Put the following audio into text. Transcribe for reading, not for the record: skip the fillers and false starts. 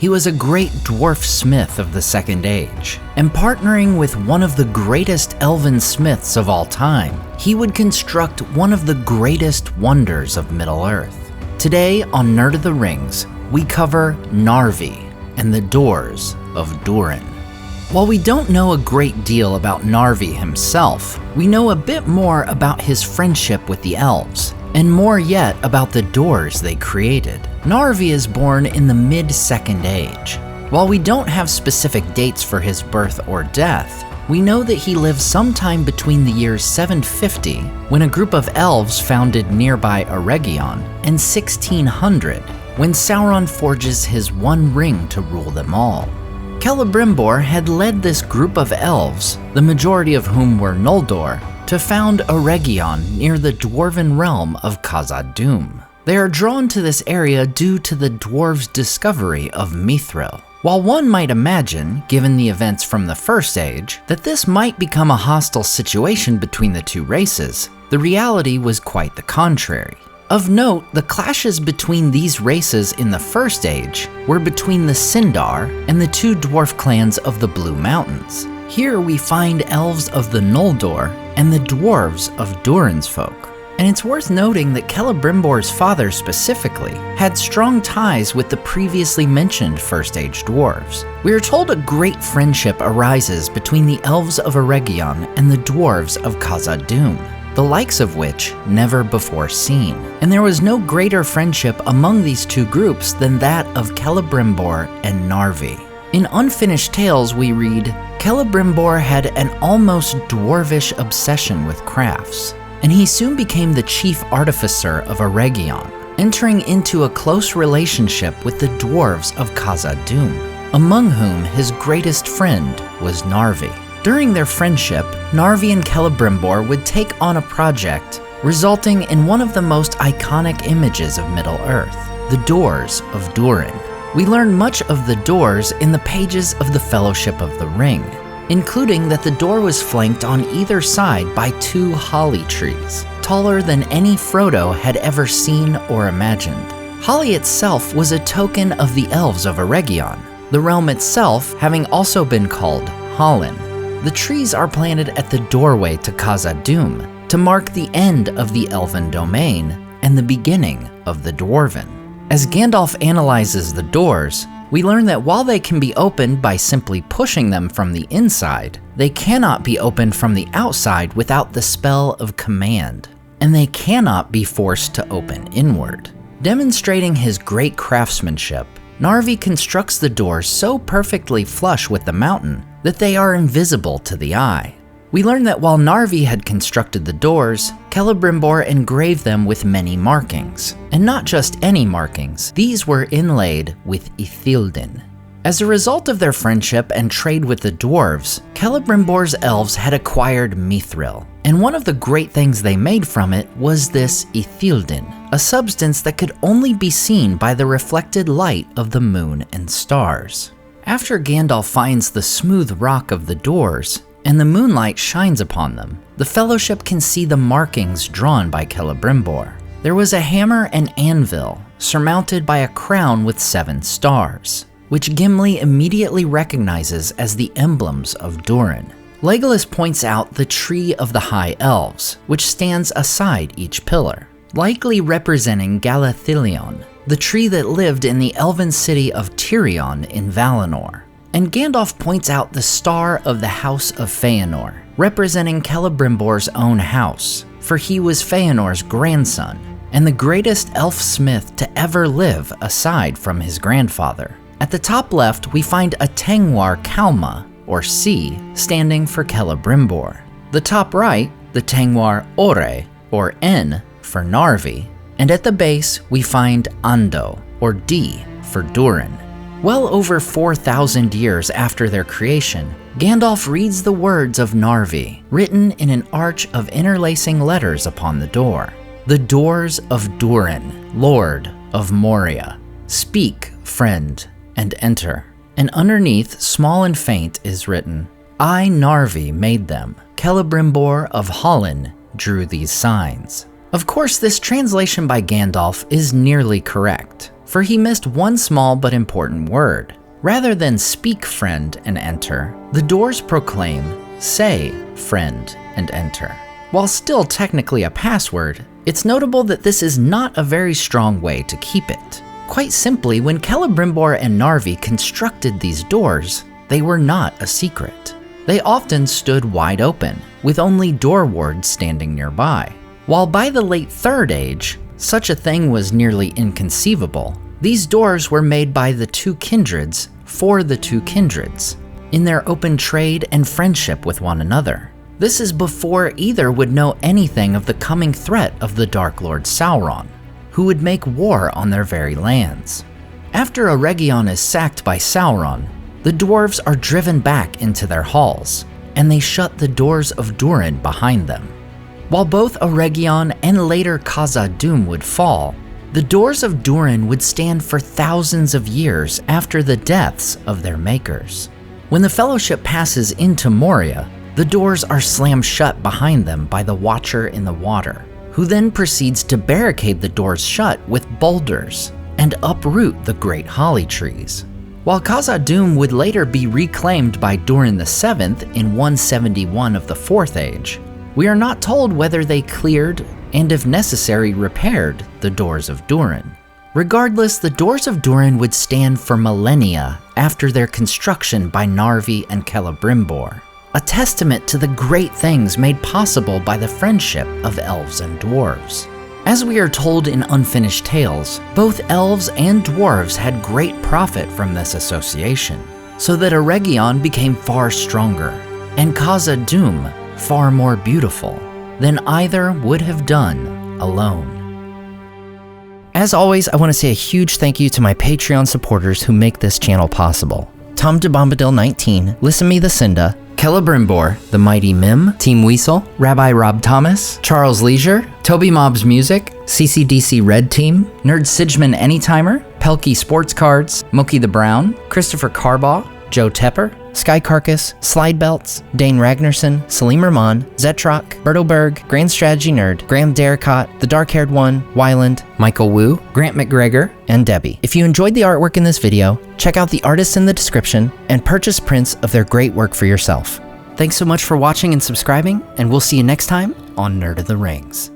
he was a great dwarf smith of the Second Age, and partnering with one of the greatest elven smiths of all time, he would construct one of the greatest wonders of Middle-earth. Today on Nerd of the Rings, we cover Narvi and the Doors of Durin. While we don't know a great deal about Narvi himself, we know a bit more about his friendship with the elves, and more yet about the doors they created. Narvi is born in the mid-Second Age. While we don't have specific dates for his birth or death, we know that he lived sometime between the years 750, when a group of elves founded nearby Eregion, and 1600, when Sauron forges his one ring to rule them all. Celebrimbor had led this group of elves, the majority of whom were Noldor, to found Eregion near the dwarven realm of Khazad-dum. They are drawn to this area due to the dwarves' discovery of mithril. While one might imagine, given the events from the First Age, that this might become a hostile situation between the two races, the reality was quite the contrary. Of note, the clashes between these races in the First Age were between the Sindar and the two dwarf clans of the Blue Mountains. Here we find elves of the Noldor and the dwarves of Durin's folk. And it's worth noting that Celebrimbor's father specifically had strong ties with the previously mentioned First Age dwarves. We are told a great friendship arises between the elves of Eregion and the dwarves of Khazad-dum, the likes of which never before seen. And there was no greater friendship among these two groups than that of Celebrimbor and Narvi. In Unfinished Tales we read, Celebrimbor had an almost dwarvish obsession with crafts, and he soon became the chief artificer of Eregion, entering into a close relationship with the dwarves of Khazad-dum, among whom his greatest friend was Narvi. During their friendship, Narvi and Celebrimbor would take on a project, resulting in one of the most iconic images of Middle-earth, the Doors of Durin. We learn much of the doors in the pages of the Fellowship of the Ring, including that the door was flanked on either side by two holly trees, taller than any Frodo had ever seen or imagined. Holly itself was a token of the elves of Eregion, the realm itself having also been called Hollin. The trees are planted at the doorway to Khazad-dum to mark the end of the elven domain and the beginning of the dwarven. As Gandalf analyzes the doors, we learn that while they can be opened by simply pushing them from the inside, they cannot be opened from the outside without the spell of command, and they cannot be forced to open inward. Demonstrating his great craftsmanship, Narvi constructs the doors so perfectly flush with the mountain that they are invisible to the eye. We learn that while Narvi had constructed the doors, Celebrimbor engraved them with many markings. And not just any markings, these were inlaid with Ithildin. As a result of their friendship and trade with the dwarves, Celebrimbor's elves had acquired mithril, and one of the great things they made from it was this Ithildin, a substance that could only be seen by the reflected light of the moon and stars. After Gandalf finds the smooth rock of the doors, and the moonlight shines upon them, the Fellowship can see the markings drawn by Celebrimbor. There was a hammer and anvil, surmounted by a crown with 7 stars, which Gimli immediately recognizes as the emblems of Durin. Legolas points out the Tree of the High Elves, which stands aside each pillar, likely representing Galadhilion, the tree that lived in the elven city of Tirion in Valinor. And Gandalf points out the Star of the House of Feanor, representing Celebrimbor's own house, for he was Feanor's grandson, and the greatest elf-smith to ever live aside from his grandfather. At the top left, we find a Tengwar Kalma, or C, standing for Celebrimbor. The top right, the Tengwar Ore, or N, for Narvi, and at the base, we find Ando, or D, for Durin. Well over 4,000 years after their creation, Gandalf reads the words of Narvi, written in an arch of interlacing letters upon the door. The Doors of Durin, Lord of Moria. Speak, friend, and enter. And underneath, small and faint, is written, I, Narvi, made them. Celebrimbor of Hollin drew these signs. Of course, this translation by Gandalf is nearly correct, for he missed one small but important word. Rather than speak friend and enter, the doors proclaim say friend and enter. While still technically a password, it's notable that this is not a very strong way to keep it. Quite simply, when Celebrimbor and Narvi constructed these doors, they were not a secret. They often stood wide open, with only door wards standing nearby. While by the late Third Age, such a thing was nearly inconceivable, these doors were made by the two kindreds for the two kindreds, in their open trade and friendship with one another. This is before either would know anything of the coming threat of the Dark Lord Sauron, who would make war on their very lands. After Eregion is sacked by Sauron, the dwarves are driven back into their halls, and they shut the Doors of Durin behind them. While both Eregion and later Khazad-dum would fall, the Doors of Durin would stand for thousands of years after the deaths of their makers. When the Fellowship passes into Moria, the doors are slammed shut behind them by the Watcher in the Water, who then proceeds to barricade the doors shut with boulders and uproot the great holly trees. While Khazad-dum would later be reclaimed by Durin VII in 171 of the Fourth Age, we are not told whether they cleared and, if necessary, repaired the Doors of Durin. Regardless, the Doors of Durin would stand for millennia after their construction by Narvi and Celebrimbor, a testament to the great things made possible by the friendship of elves and dwarves. As we are told in Unfinished Tales, both elves and dwarves had great profit from this association, so that Eregion became far stronger, and Khazad-dum far more beautiful than either would have done alone. As always, I want to say a huge thank you to my Patreon supporters who make this channel possible. Tom DeBombadil 19, Listen Me the Cinda, Celebrimbor, The Mighty Mim, Team Weasel, Rabbi Rob Thomas, Charles Leisure, Toby Mob's Music, CCDC Red Team, Nerd Sidgman Anytimer, Pelkey Sports Cards, Mookie the Brown, Christopher Carbaugh, Joe Tepper, Sky Carcass, Slide Belts, Dane Ragnarsson, Celebrimbor, Zetrock, Berto Berg, Grand Strategy Nerd, Graham Derricott, The Dark-Haired One, Wyland, Michael Wu, Grant McGregor, and Debbie. If you enjoyed the artwork in this video, check out the artists in the description and purchase prints of their great work for yourself. Thanks so much for watching and subscribing, and we'll see you next time on Nerd of the Rings.